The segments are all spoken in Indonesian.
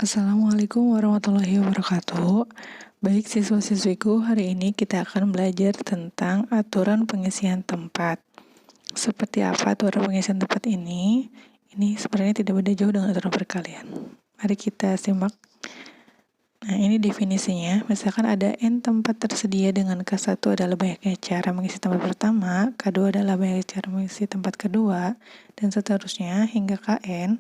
Assalamualaikum warahmatullahi wabarakatuh. Baik siswa-siswiku, hari ini kita akan belajar tentang aturan pengisian tempat. Seperti apa aturan pengisian tempat ini? Ini sebenarnya tidak beda jauh dengan aturan perkalian. Mari kita simak. Nah, ini definisinya. Misalkan ada N tempat tersedia dengan K1 adalah banyaknya cara mengisi tempat pertama, K2 adalah banyaknya cara mengisi tempat kedua, dan seterusnya hingga Kn.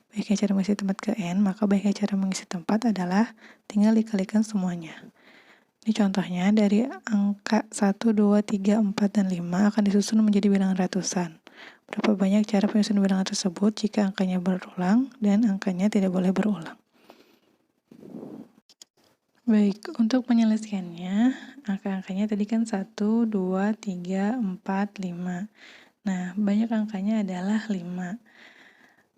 Banyaknya cara mengisi tempat ke N, maka banyaknya cara mengisi tempat adalah tinggal dikalikan semuanya. Ini contohnya dari angka 1, 2, 3, 4, dan 5 akan disusun menjadi bilangan ratusan. Berapa banyak cara penyusunan bilangan tersebut jika angkanya berulang dan angkanya tidak boleh berulang. Baik, untuk penyelesaiannya, angka-angkanya tadi kan 1, 2, 3, 4, 5. Nah, banyak angkanya adalah 5.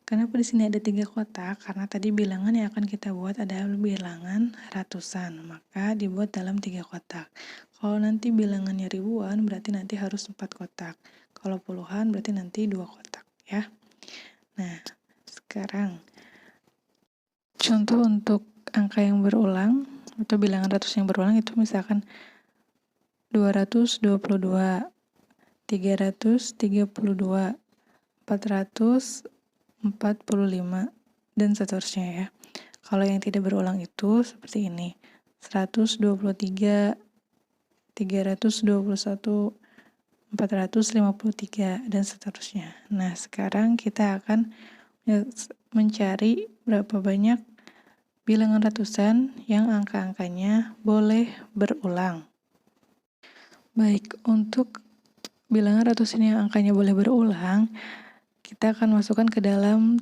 Kenapa di sini ada 3 kotak? Karena tadi bilangan yang akan kita buat adalah bilangan ratusan, maka dibuat dalam 3 kotak. Kalau nanti bilangannya ribuan, berarti nanti harus 4 kotak. Kalau puluhan, berarti nanti 2 kotak, ya. Nah, sekarang contoh untuk angka yang berulang atau bilangan ratus yang berulang itu misalkan 222, 332, 445, dan seterusnya ya. Kalau yang tidak berulang itu seperti ini. 123, 321, 453, dan seterusnya. Nah, sekarang kita akan mencari berapa banyak bilangan ratusan yang angka-angkanya boleh berulang. Baik, untuk bilangan ratusan yang angkanya boleh berulang, kita akan masukkan ke dalam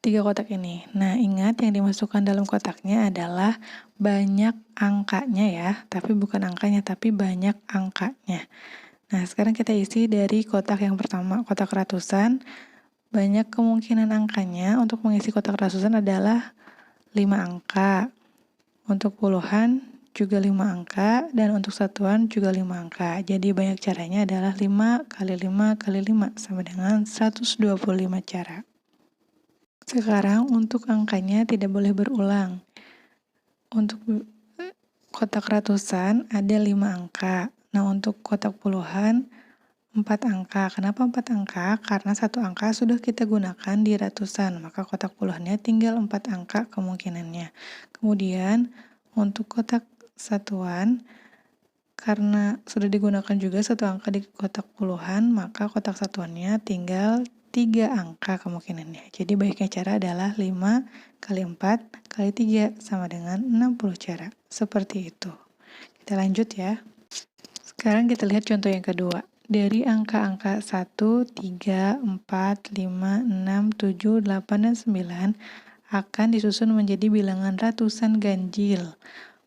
3 kotak ini. Nah, ingat yang dimasukkan dalam kotaknya adalah banyak angkanya ya, tapi bukan angkanya, tapi banyak angkanya. Nah, sekarang kita isi dari kotak yang pertama, kotak ratusan. Banyak kemungkinan angkanya untuk mengisi kotak ratusan adalah 5 angka. Untuk puluhan juga 5 angka, dan untuk satuan juga 5 angka. Jadi banyak caranya adalah 5 kali 5 kali 5 sama dengan 125 cara. Sekarang untuk angkanya tidak boleh berulang. Untuk kotak ratusan ada 5 angka. Nah, untuk kotak puluhan 4 angka. Kenapa 4 angka? Karena satu angka sudah kita gunakan di ratusan, maka kotak puluhannya tinggal 4 angka kemungkinannya. Kemudian untuk kotak satuan, karena sudah digunakan juga satu angka di kotak puluhan, maka kotak satuannya tinggal 3 angka kemungkinannya. Jadi baiknya cara adalah 5 kali 4 kali 3 sama dengan 60 cara. Seperti itu. Kita lanjut ya. Sekarang kita lihat contoh yang kedua. Dari angka-angka 1, 3, 4, 5, 6, 7, 8, dan 9 akan disusun menjadi bilangan ratusan ganjil.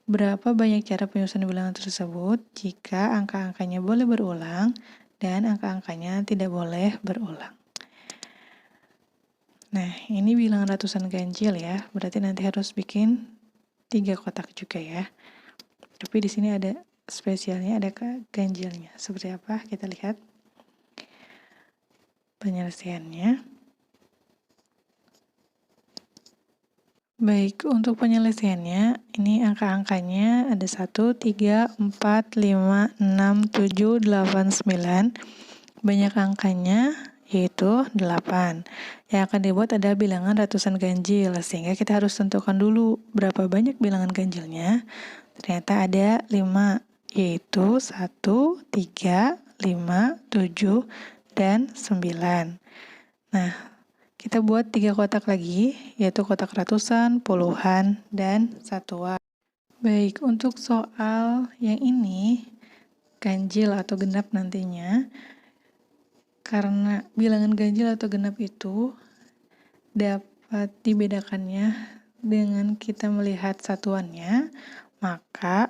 Berapa banyak cara penyusunan bilangan tersebut jika angka-angkanya boleh berulang dan angka-angkanya tidak boleh berulang. Nah, ini bilangan ratusan ganjil ya, berarti nanti harus bikin 3 kotak juga ya. Tapi di sini ada spesialnya, ada ganjilnya. Seperti apa? Kita lihat penyelesaiannya. Baik, untuk penyelesaiannya, ini angka-angkanya ada 1, 3, 4, 5, 6, 7, 8, 9. Banyak angkanya yaitu 8. Yang akan dibuat ada bilangan ratusan ganjil, sehingga kita harus tentukan dulu berapa banyak bilangan ganjilnya. Ternyata ada 5, yaitu 1, 3, 5, 7, dan 9. Nah, kita buat 3 kotak lagi, yaitu kotak ratusan, puluhan, dan satuan. Baik, untuk soal yang ini, ganjil atau genap nantinya, karena bilangan ganjil atau genap itu dapat dibedakannya dengan kita melihat satuannya, maka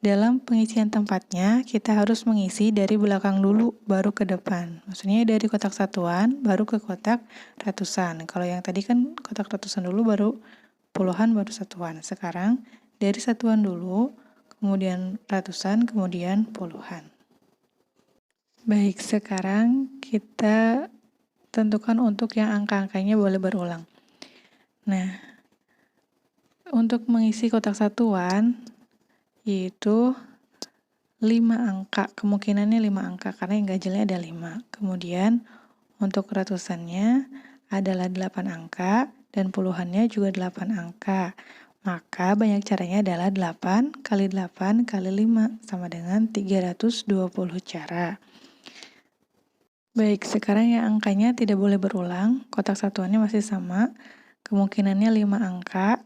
dalam pengisian tempatnya, kita harus mengisi dari belakang dulu, baru ke depan. Maksudnya dari kotak satuan, baru ke kotak ratusan. Kalau yang tadi kan kotak ratusan dulu, baru puluhan, baru satuan. Sekarang dari satuan dulu, kemudian ratusan, kemudian puluhan. Baik, sekarang kita tentukan untuk yang angka-angkanya boleh berulang. Nah, Untuk mengisi kotak satuan, yaitu 5 angka, kemungkinannya 5 angka karena yang ganjilnya ada 5. Kemudian untuk ratusannya adalah 8 angka dan puluhannya juga 8 angka. Maka banyak caranya adalah 8 kali 8 kali 5 sama dengan 320 cara. Baik, sekarang yang angkanya tidak boleh berulang, kotak satuannya masih sama, kemungkinannya 5 angka,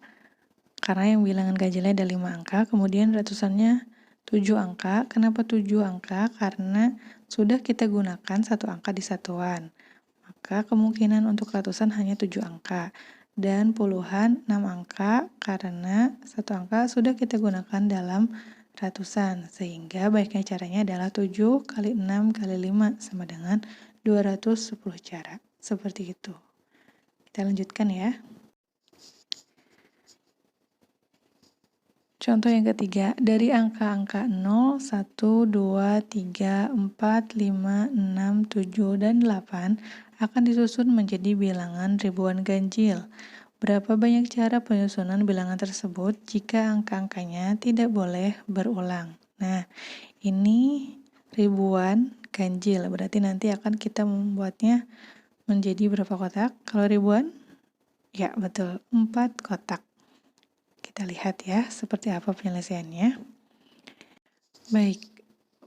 karena yang bilangan ganjilnya ada 5 angka, kemudian ratusannya 7 angka. Kenapa 7 angka? Karena sudah kita gunakan satu angka di satuan. Maka kemungkinan untuk ratusan hanya 7 angka. Dan puluhan 6 angka karena satu angka sudah kita gunakan dalam ratusan. Sehingga baiknya caranya adalah 7 kali 6 kali 5 sama dengan 210 cara. Seperti itu. Kita lanjutkan ya. Contoh yang ketiga, dari angka-angka 0, 1, 2, 3, 4, 5, 6, 7, dan 8 akan disusun menjadi bilangan ribuan ganjil. Berapa banyak cara penyusunan bilangan tersebut jika angka-angkanya tidak boleh berulang? Nah, ini ribuan ganjil, berarti nanti akan kita membuatnya menjadi berapa kotak? Kalau ribuan? Ya, betul, 4 kotak. Kita lihat ya, seperti apa penyelesaiannya. Baik,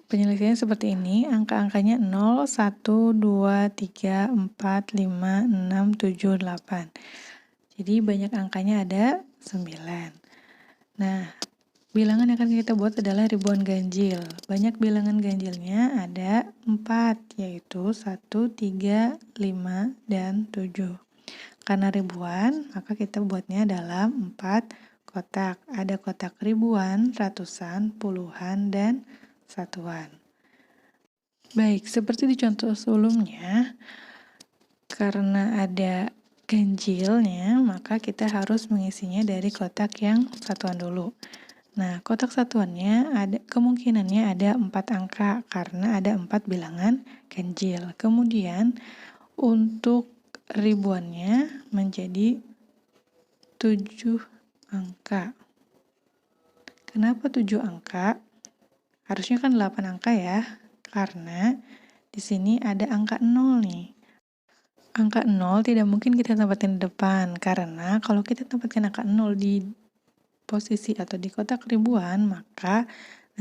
penyelesaiannya seperti ini. Angka-angkanya 0, 1, 2, 3, 4, 5, 6, 7, 8. Jadi banyak angkanya ada 9. Nah, bilangan yang akan kita buat adalah ribuan ganjil. Banyak bilangan ganjilnya ada 4, yaitu 1, 3, 5, dan 7. Karena ribuan, maka kita buatnya dalam 4 kotak. Ada kotak ribuan, ratusan, puluhan, dan satuan. Baik, seperti di contoh sebelumnya, karena ada ganjilnya, maka kita harus mengisinya dari kotak yang satuan dulu. Nah, kotak satuannya kemungkinannya ada 4 angka karena ada 4 bilangan ganjil. Kemudian untuk ribuannya menjadi 7 angka. Kenapa 7 angka? Harusnya kan 8 angka ya, karena di sini ada angka 0 nih. Angka 0 tidak mungkin kita tempatin di depan, karena kalau kita tempatkan angka 0 di posisi atau di kotak ribuan, maka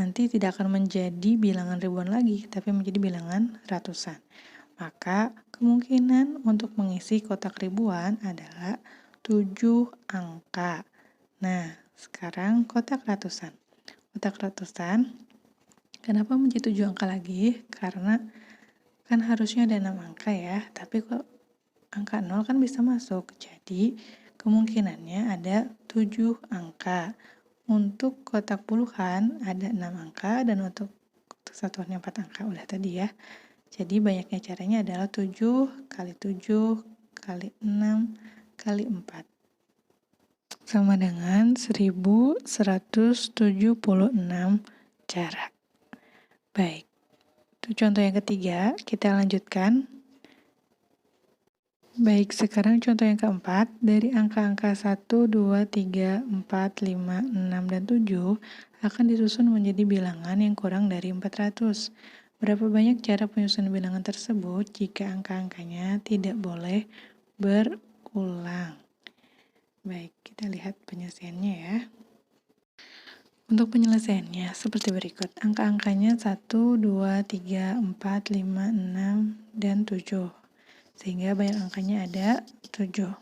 nanti tidak akan menjadi bilangan ribuan lagi, tapi menjadi bilangan ratusan. Maka kemungkinan untuk mengisi kotak ribuan adalah 7 angka. Nah, sekarang kotak ratusan. Kotak ratusan, kenapa menjadi 7 angka lagi? Karena kan harusnya ada 6 angka ya, tapi kok angka 0 kan bisa masuk. Jadi, kemungkinannya ada 7 angka. Untuk kotak puluhan ada 6 angka, dan untuk satuannya 4 angka. Udah tadi ya. Jadi, banyaknya caranya adalah 7 kali 7 kali 6 kali 4. Sama dengan 1176 cara. Baik, itu contoh yang ketiga, kita lanjutkan. Baik, sekarang contoh yang keempat, dari angka-angka 1, 2, 3, 4, 5, 6, dan 7 akan disusun menjadi bilangan yang kurang dari 400. Berapa banyak cara penyusunan bilangan tersebut jika angka-angkanya tidak boleh berulang? Baik, kita lihat penyelesaiannya ya. Untuk penyelesaiannya seperti berikut. Angka-angkanya 1, 2, 3, 4, 5, 6, dan 7. Sehingga banyak angkanya ada 7.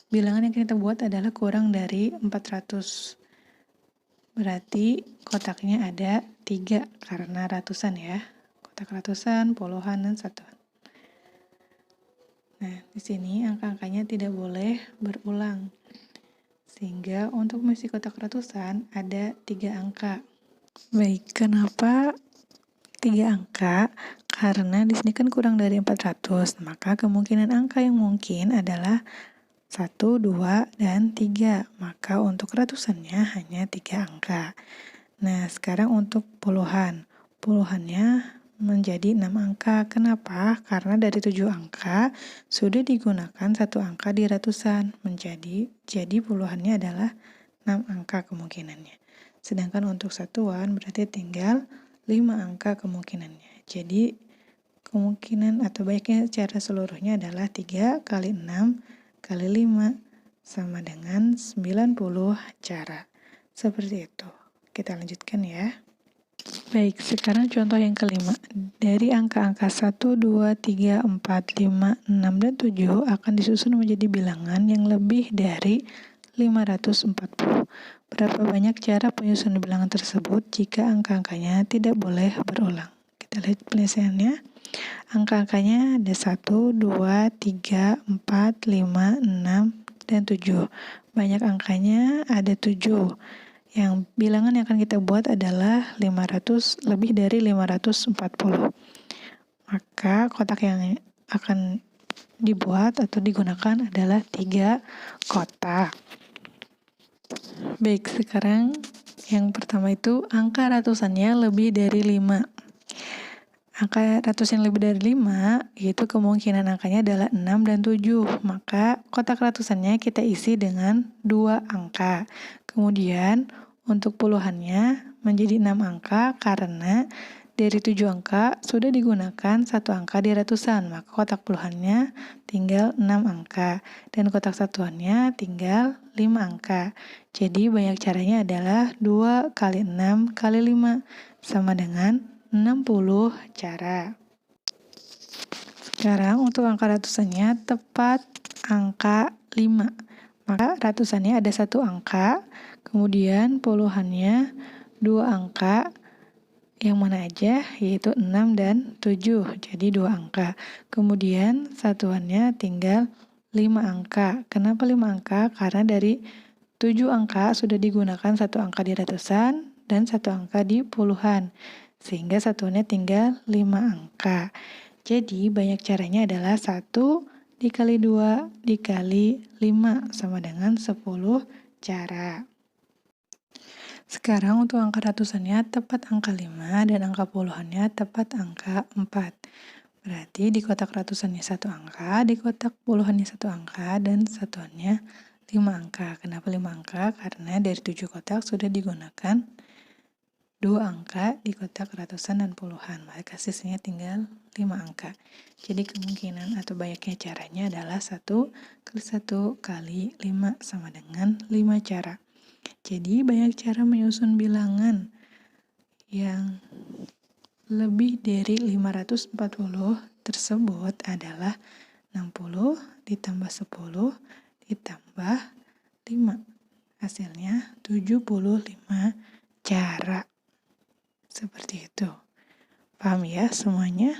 Bilangan yang kita buat adalah kurang dari 400. Berarti kotaknya ada 3 karena ratusan ya. Kotak ratusan, puluhan, dan satuan. Nah, di sini angka-angkanya tidak boleh berulang. Sehingga untuk mengisi kotak ratusan ada 3 angka. Baik, kenapa 3 angka? Karena di sini kan kurang dari 400, maka kemungkinan angka yang mungkin adalah 1, 2, dan 3. Maka untuk ratusannya hanya 3 angka. Nah, sekarang untuk puluhan. Puluhannya menjadi 6 angka. Kenapa? Karena dari 7 angka sudah digunakan 1 angka di ratusan. Jadi puluhannya adalah 6 angka kemungkinannya. Sedangkan untuk satuan berarti tinggal 5 angka kemungkinannya. Jadi kemungkinan atau banyaknya cara seluruhnya adalah 3 kali 6 kali 5 sama dengan 90 cara. Seperti itu. Kita lanjutkan ya. Baik, sekarang contoh yang kelima. Dari angka-angka 1, 2, 3, 4, 5, 6, dan 7 akan disusun menjadi bilangan yang lebih dari 540. Berapa banyak cara penyusunan bilangan tersebut jika angka-angkanya tidak boleh berulang? Kita lihat penyelesaiannya. Angka-angkanya ada 1, 2, 3, 4, 5, 6, dan 7. Banyak angkanya ada 7. Yang bilangan yang akan kita buat adalah lebih dari 540. Maka kotak yang akan dibuat atau digunakan adalah 3 kotak. Baik, sekarang yang pertama itu angka ratusannya lebih dari 5. Angka ratus yang lebih dari 5, yaitu kemungkinan angkanya adalah 6 dan 7. Maka kotak ratusannya kita isi dengan 2 angka. Kemudian untuk puluhannya menjadi 6 angka karena dari 7 angka sudah digunakan 1 angka di ratusan. Maka kotak puluhannya tinggal 6 angka. Dan kotak satuannya tinggal 5 angka. Jadi banyak caranya adalah 2 kali 6 kali 5 sama dengan 60 cara. Sekarang untuk angka ratusannya tepat angka 5. Maka ratusannya ada 1 angka, kemudian puluhannya 2 angka, yang mana aja, yaitu 6 dan 7, jadi 2 angka. Kemudian satuannya tinggal 5 angka. Kenapa 5 angka? Karena dari 7 angka sudah digunakan 1 angka di ratusan dan 1 angka di puluhan. Sehingga satuannya tinggal 5 angka. Jadi banyak caranya adalah 1 dikali 2 dikali 5 sama dengan 10 cara. Sekarang untuk angka ratusannya tepat angka 5 dan angka puluhannya tepat angka 4. Berarti di kotak ratusannya 1 angka, di kotak puluhannya 1 angka, dan satuannya 5 angka. Kenapa 5 angka? Karena dari 7 kotak sudah digunakan 2 angka di kotak ratusan dan puluhan, maka sisanya tinggal 5 angka. Jadi kemungkinan atau banyaknya caranya adalah 1 kali 1 kali 5 sama dengan 5 cara. Jadi banyak cara menyusun bilangan yang lebih dari 540 tersebut adalah 60 ditambah 10 ditambah 5. Hasilnya 75 cara. Seperti itu. Paham ya semuanya?